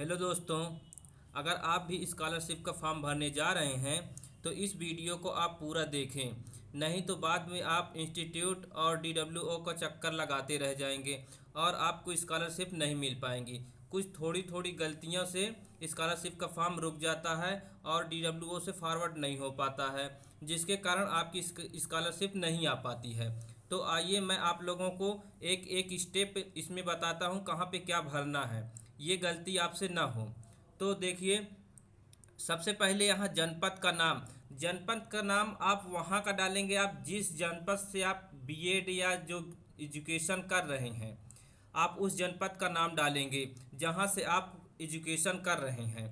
Hello दोस्तों, अगर आप भी स्कॉलरशिप का फॉर्म भरने जा रहे हैं तो इस वीडियो को आप पूरा देखें। नहीं तो बाद में आप इंस्टीट्यूट और DWO का चक्कर लगाते रह जाएंगे और आपको स्कॉलरशिप नहीं मिल पाएंगी। कुछ थोड़ी थोड़ी गलतियों से स्कॉलरशिप का फॉर्म रुक जाता है और DWO से फॉरवर्ड नहीं हो पाता है, जिसके कारण आपकी स्कॉलरशिप नहीं आ पाती है। तो आइए मैं आप लोगों को एक एक स्टेप इसमें बताता हूँ कहाँ पे क्या भरना है, ये गलती आपसे ना हो। तो देखिए, सबसे पहले यहाँ जनपद का नाम आप वहाँ का डालेंगे, आप जिस जनपद से आप बीएड या जो एजुकेशन कर रहे हैं आप उस जनपद का नाम डालेंगे जहाँ से आप एजुकेशन कर रहे हैं।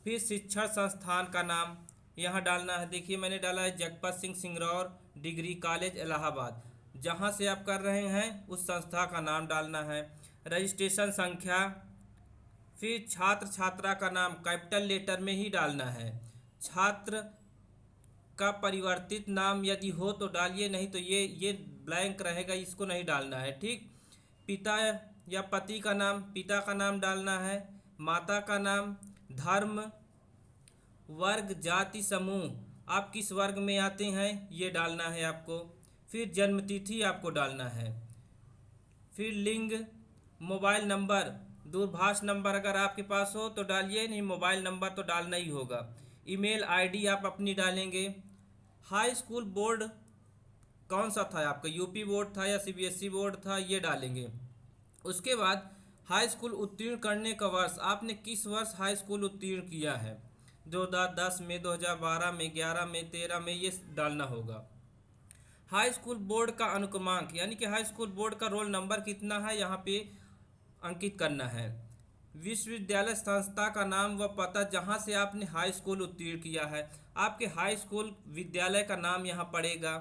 फिर शिक्षण संस्थान का नाम यहाँ डालना है। देखिए, मैंने डाला है जगपत सिंह सिंगरौर डिग्री कॉलेज इलाहाबाद। जहाँ से आप कर रहे हैं उस संस्था का नाम डालना है। रजिस्ट्रेशन संख्या, फिर छात्र छात्रा का नाम कैपिटल लेटर में ही डालना है। छात्र का परिवर्तित नाम यदि हो तो डालिए, नहीं तो ये ब्लैंक रहेगा, इसको नहीं डालना है। ठीक। पिता या पति का नाम, पिता का नाम डालना है। माता का नाम, धर्म, वर्ग, जाति, समूह, आप किस वर्ग में आते हैं ये डालना है आपको। फिर जन्मतिथि आपको डालना है। फिर लिंग, मोबाइल नंबर, दूरभाष नंबर अगर आपके पास हो तो डालिए, नहीं मोबाइल नंबर तो डालना ही होगा। ईमेल आईडी आप अपनी डालेंगे। हाई स्कूल बोर्ड कौन सा था आपका, यूपी बोर्ड था या सीबीएसई बोर्ड था, ये डालेंगे। उसके बाद हाई स्कूल उत्तीर्ण करने का वर्ष, आपने किस वर्ष हाई स्कूल उत्तीर्ण किया है, 2010 में, 2012 में, 11 में, 13 में, ये डालना होगा। हाई स्कूल बोर्ड का अनुक्रमांक यानी कि हाई स्कूल बोर्ड का रोल नंबर कितना है यहाँ पे अंकित करना है। विश्वविद्यालय संस्था का नाम व पता जहाँ से आपने हाई स्कूल उत्तीर्ण किया है, आपके हाई स्कूल विद्यालय का नाम यहाँ पड़ेगा।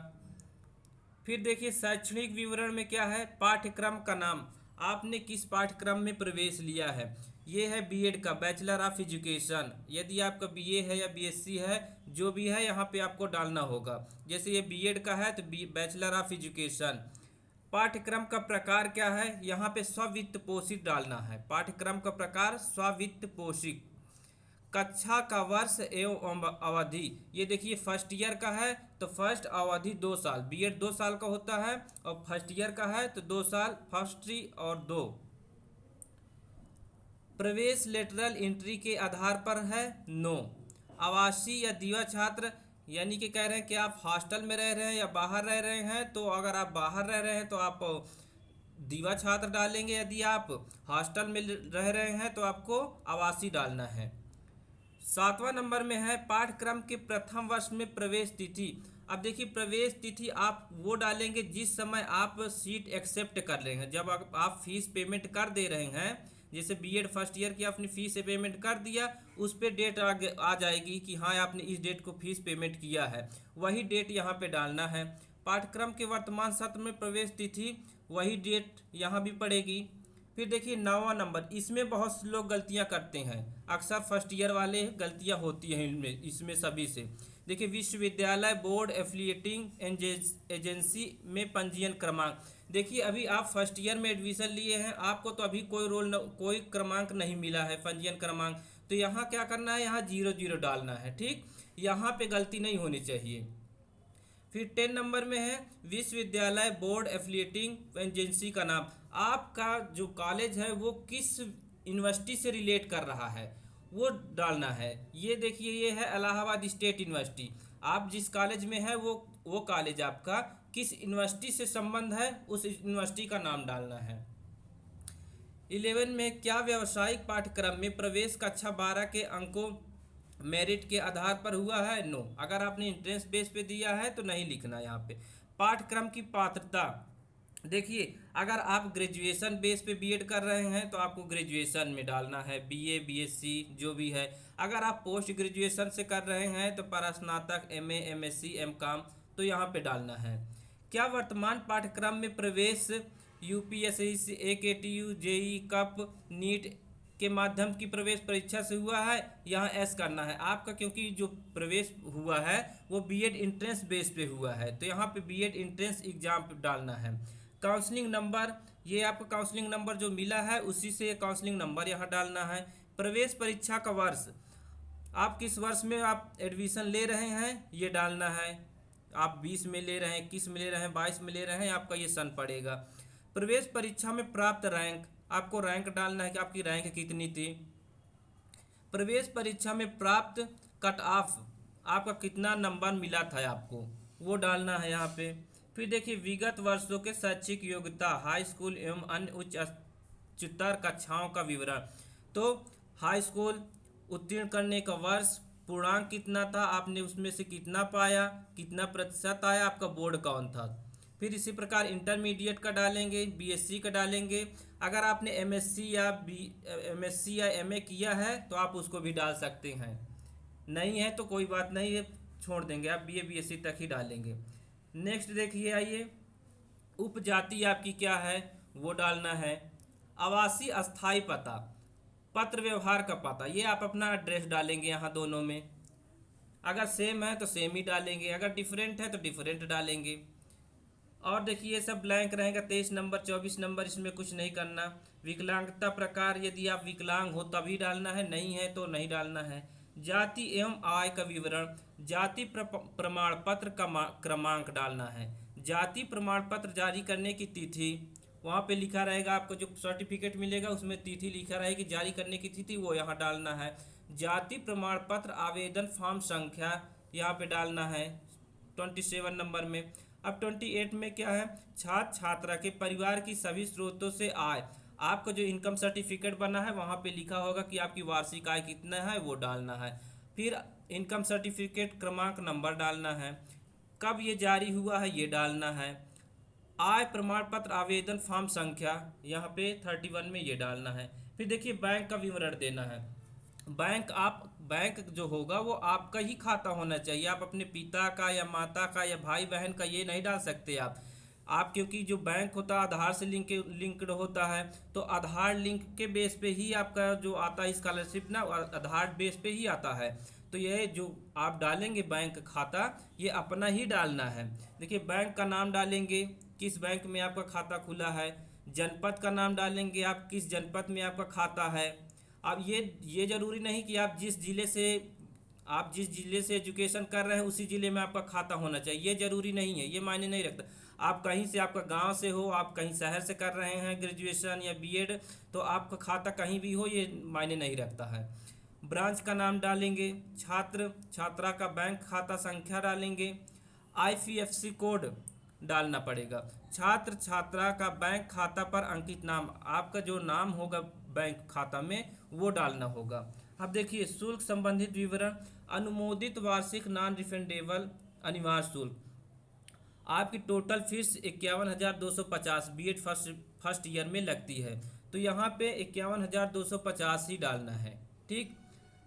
फिर देखिए, शैक्षणिक विवरण में क्या है, पाठ्यक्रम का नाम, आपने किस पाठ्यक्रम में प्रवेश लिया है। ये है बीएड का, बैचलर ऑफ एजुकेशन। यदि आपका बीए है या बीएससी है, जो भी है यहाँ पे आपको डालना होगा। जैसे ये बीएड का है तो बैचलर ऑफ एजुकेशन। पाठ्यक्रम का प्रकार क्या है, यहाँ पे स्ववित्त पोषित डालना है। पाठ्यक्रम का प्रकार स्ववित्त पोषित। कक्षा का वर्ष एवं अवधि, ये देखिए फर्स्ट ईयर का है तो फर्स्ट अवधि 2 साल, बीएड 2 साल का होता है और फर्स्ट ईयर का है तो 2 साल, फर्स्ट और 2। प्रवेश लेटरल एंट्री के आधार पर है, नो। आवासीय या दीवा छात्र, यानी कि कह रहे हैं कि आप हॉस्टल में रह रहे हैं या बाहर रह रहे हैं, तो अगर आप बाहर रह रहे हैं तो आप दीवा छात्र डालेंगे, यदि आप हॉस्टल में रह रहे हैं तो आपको आवासीय डालना है। 7वां नंबर में है पाठ्यक्रम के प्रथम वर्ष में प्रवेश तिथि। अब देखिए, प्रवेश तिथि आप वो डालेंगे जिस समय आप सीट एक्सेप्ट कर रहे हैं। जब आप फीस पेमेंट कर दे रहे हैं, जैसे बीएड फर्स्ट ईयर की आपने फीस पेमेंट कर दिया, उस पर डेट आ जाएगी कि हाँ आपने इस डेट को फीस पेमेंट किया है, वही डेट यहाँ पे डालना है। पाठ्यक्रम के वर्तमान सत्र में प्रवेश तिथि, वही डेट यहाँ भी पड़ेगी। फिर देखिए 9वां नंबर, इसमें बहुत से लोग गलतियां करते हैं, अक्सर फर्स्ट ईयर वाले गलतियां होती हैं इसमें सभी से। देखिए, विश्वविद्यालय बोर्ड एफिलिएटिंग एजेंसी में पंजीयन क्रमांक। देखिए, अभी आप फर्स्ट ईयर में एडमिशन लिए हैं, आपको तो अभी कोई क्रमांक नहीं मिला है, पंजीयन क्रमांक, तो यहाँ क्या करना है, यहाँ 00 डालना है। ठीक, यहाँ पे गलती नहीं होनी चाहिए। फिर 10 नंबर में है विश्वविद्यालय बोर्ड एफिलिएटिंग एजेंसी का नाम, आपका जो कॉलेज है वो किस यूनिवर्सिटी से रिलेट कर रहा है वो डालना है। ये देखिए, ये है इलाहाबाद स्टेट यूनिवर्सिटी। आप जिस कॉलेज में है वो कॉलेज आपका किस यूनिवर्सिटी से संबंध है, उस यूनिवर्सिटी का नाम डालना है। 11 में क्या व्यावसायिक पाठ्यक्रम में प्रवेश कक्षा 12 के अंकों मेरिट के आधार पर हुआ है, नो। अगर आपने एंट्रेंस बेस पे दिया है तो नहीं लिखना यहाँ पे। पाठ्यक्रम की पात्रता, देखिए अगर आप ग्रेजुएशन बेस पे बीएड कर रहे हैं तो आपको ग्रेजुएशन में डालना है, बीए बीएससी जो भी है। अगर आप पोस्ट ग्रेजुएशन से कर रहे हैं तो स्नातक, एमए, एमएससी, एमकॉम, तो यहाँ पे डालना है। क्या वर्तमान पाठ्यक्रम में प्रवेश यूपीएससी, एकेटीयू, जेई, कप, नीट के माध्यम की प्रवेश परीक्षा से हुआ है, यहाँ एस करना है आपका, क्योंकि जो प्रवेश हुआ है वो बीएड एंट्रेंस बेस पे हुआ है, तो यहाँ पे बीएड एंट्रेंस एग्जाम पे डालना है। काउंसलिंग नंबर, ये आपका काउंसलिंग नंबर जो मिला है उसी से काउंसलिंग नंबर यहाँ डालना है। प्रवेश परीक्षा का वर्ष, आप किस वर्ष में आप एडमिशन ले रहे हैं ये डालना है। आप 20 में ले रहे हैं, 21 में ले रहे हैं, 22 में ले रहे हैं, आपका ये सन पड़ेगा। प्रवेश परीक्षा में प्राप्त रैंक, आपको रैंक डालना है कि आपकी रैंक कितनी थी। प्रवेश परीक्षा में प्राप्त कट ऑफ, आपका कितना नंबर मिला था आपको, वो डालना है यहाँ पे। फिर देखिए विगत वर्षों के शैक्षिक योग्यता, हाई स्कूल एवं अन्य उच्चतर कक्षाओं का विवरण। तो हाई स्कूल उत्तीर्ण करने का वर्ष, पूर्णांक कितना था, आपने उसमें से कितना पाया, कितना प्रतिशत आया, आपका बोर्ड कौन था। फिर इसी प्रकार इंटरमीडिएट का डालेंगे, बीएससी का डालेंगे। अगर आपने एमएससी या एमए किया है तो आप उसको भी डाल सकते हैं, नहीं है तो कोई बात नहीं है, छोड़ देंगे, आप बीए बीएससी तक ही डालेंगे। नेक्स्ट देखिए आइए, उपजाति आपकी क्या है वो डालना है। आवासीय अस्थाई पता, पत्र व्यवहार का पता, ये आप अपना एड्रेस डालेंगे यहाँ दोनों में। अगर सेम है तो सेम ही डालेंगे, अगर डिफरेंट है तो डिफरेंट डालेंगे। और देखिए ये सब ब्लैंक रहेगा, 23 नंबर 24 नंबर, इसमें कुछ नहीं करना। विकलांगता प्रकार, यदि आप विकलांग हो तभी डालना है, नहीं है तो नहीं डालना है। जाति एवं आय का विवरण, जाति प्रमाण पत्र का क्रमांक डालना है। जाति प्रमाण पत्र जारी करने की तिथि, वहाँ पे लिखा रहेगा, आपको जो सर्टिफिकेट मिलेगा उसमें तिथि लिखा रहेगी, जारी करने की तिथि वो यहाँ डालना है। जाति प्रमाण पत्र आवेदन फॉर्म संख्या यहाँ पे डालना है 27 नंबर में। अब 28 में क्या है, छात्र छात्रा के परिवार की सभी स्रोतों से आय, आपका जो इनकम सर्टिफिकेट बना है वहाँ पे लिखा होगा कि आपकी वार्षिक आय कितना है वो डालना है। फिर इनकम सर्टिफिकेट क्रमांक नंबर डालना है, कब ये जारी हुआ है ये डालना है। आय प्रमाण पत्र आवेदन फॉर्म संख्या यहाँ पे 31 में ये डालना है। फिर देखिए बैंक का विवरण देना है। बैंक जो होगा वो आपका ही खाता होना चाहिए, आप अपने पिता का या माता का या भाई बहन का ये नहीं डाल सकते आप क्योंकि जो बैंक होता है आधार से लिंक्ड होता है, तो आधार लिंक के बेस पे ही आपका जो आता है स्कॉलरशिप ना, आधार बेस पे ही आता है। तो ये जो आप डालेंगे बैंक खाता, ये अपना ही डालना है। देखिए बैंक का नाम डालेंगे, किस बैंक में आपका खाता खुला है। जनपद का नाम डालेंगे, आप किस जनपद में आपका खाता है। अब ये जरूरी नहीं कि आप जिस जिले से एजुकेशन कर रहे हैं उसी ज़िले में आपका खाता होना चाहिए, ये ज़रूरी नहीं है, ये मायने नहीं रखता। आप कहीं से, आपका गांव से हो, आप कहीं शहर से कर रहे हैं ग्रेजुएशन या बीएड, तो आपका खाता कहीं भी हो ये मायने नहीं रखता है। ब्रांच का नाम डालेंगे, छात्र छात्रा का बैंक खाता संख्या डालेंगे, आईएफएससी कोड डालना पड़ेगा। छात्र छात्रा का बैंक खाता पर अंकित नाम, आपका जो नाम होगा बैंक खाता में वो डालना होगा। अब देखिए शुल्क संबंधित विवरण, अनुमोदित वार्षिक नॉन रिफंडेबल अनिवार्य शुल्क, आपकी total fees 51,250 B Ed first year में लगती है, तो यहाँ पे 51,250 ही डालना है। ठीक,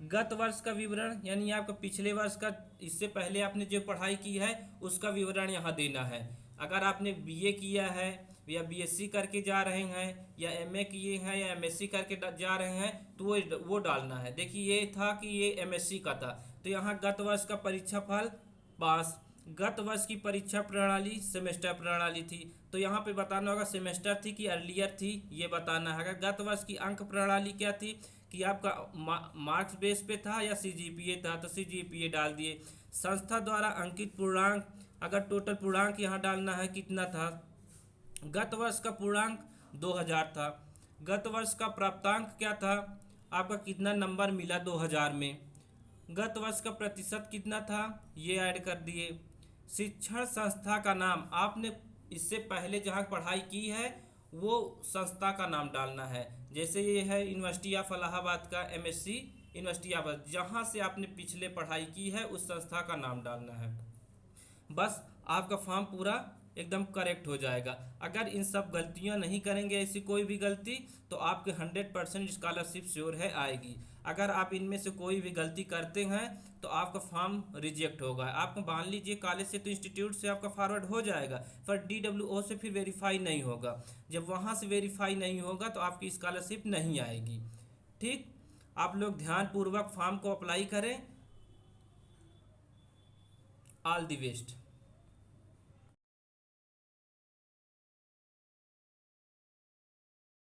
गत वर्ष का विवरण यानी आपका पिछले वर्ष का, इससे पहले आपने जो पढ़ाई की है उसका विवरण यहाँ देना है। अगर आपने बीए किया है या बीएससी करके जा रहे हैं या एमए किए हैं या एमएससी करके जा रहे हैं तो वो डालना है। देखिए ये था कि ये एमएससी का था, तो यहाँ गत वर्ष का परीक्षा फल पास, गत वर्ष की परीक्षा प्रणाली सेमेस्टर प्रणाली थी, तो यहाँ पे बताना होगा सेमेस्टर थी कि अर्लियर थी, ये बताना है। गत वर्ष की अंक प्रणाली क्या थी कि आपका मार्क्स बेस पे था या सीजीपीए था, तो सीजीपीए डाल दिए। संस्था द्वारा अंकित पूर्णांक, अगर टोटल पूर्णांक यहाँ डालना है कितना था, गत वर्ष का पूर्णांक 2000 था। गत वर्ष का प्राप्तांक क्या था, आपका कितना नंबर मिला 2000 में। गत वर्ष का प्रतिशत कितना था ये ऐड कर दिए। शिक्षण संस्था का नाम, आपने इससे पहले जहाँ पढ़ाई की है वो संस्था का नाम डालना है। जैसे ये है यूनिवर्सिटी ऑफ इलाहाबाद का एमएससी यूनिवर्सिटी ऑफ, जहाँ से आपने पिछले पढ़ाई की है उस संस्था का नाम डालना है। बस आपका फॉर्म पूरा एकदम करेक्ट हो जाएगा। अगर इन सब गलतियां नहीं करेंगे, ऐसी कोई भी गलती, तो आपके 100% स्कॉलरशिप श्योर है आएगी। अगर आप इनमें से कोई भी गलती करते हैं तो आपका फॉर्म रिजेक्ट होगा। आपको मान लीजिए कॉलेज से तो इंस्टीट्यूट से आपका फॉरवर्ड हो जाएगा, पर DWO से फिर वेरीफाई नहीं होगा। जब वहाँ से वेरीफाई नहीं होगा तो आपकी स्कॉलरशिप नहीं आएगी। ठीक, आप लोग ध्यानपूर्वक फॉर्म को अप्लाई करें। All the best.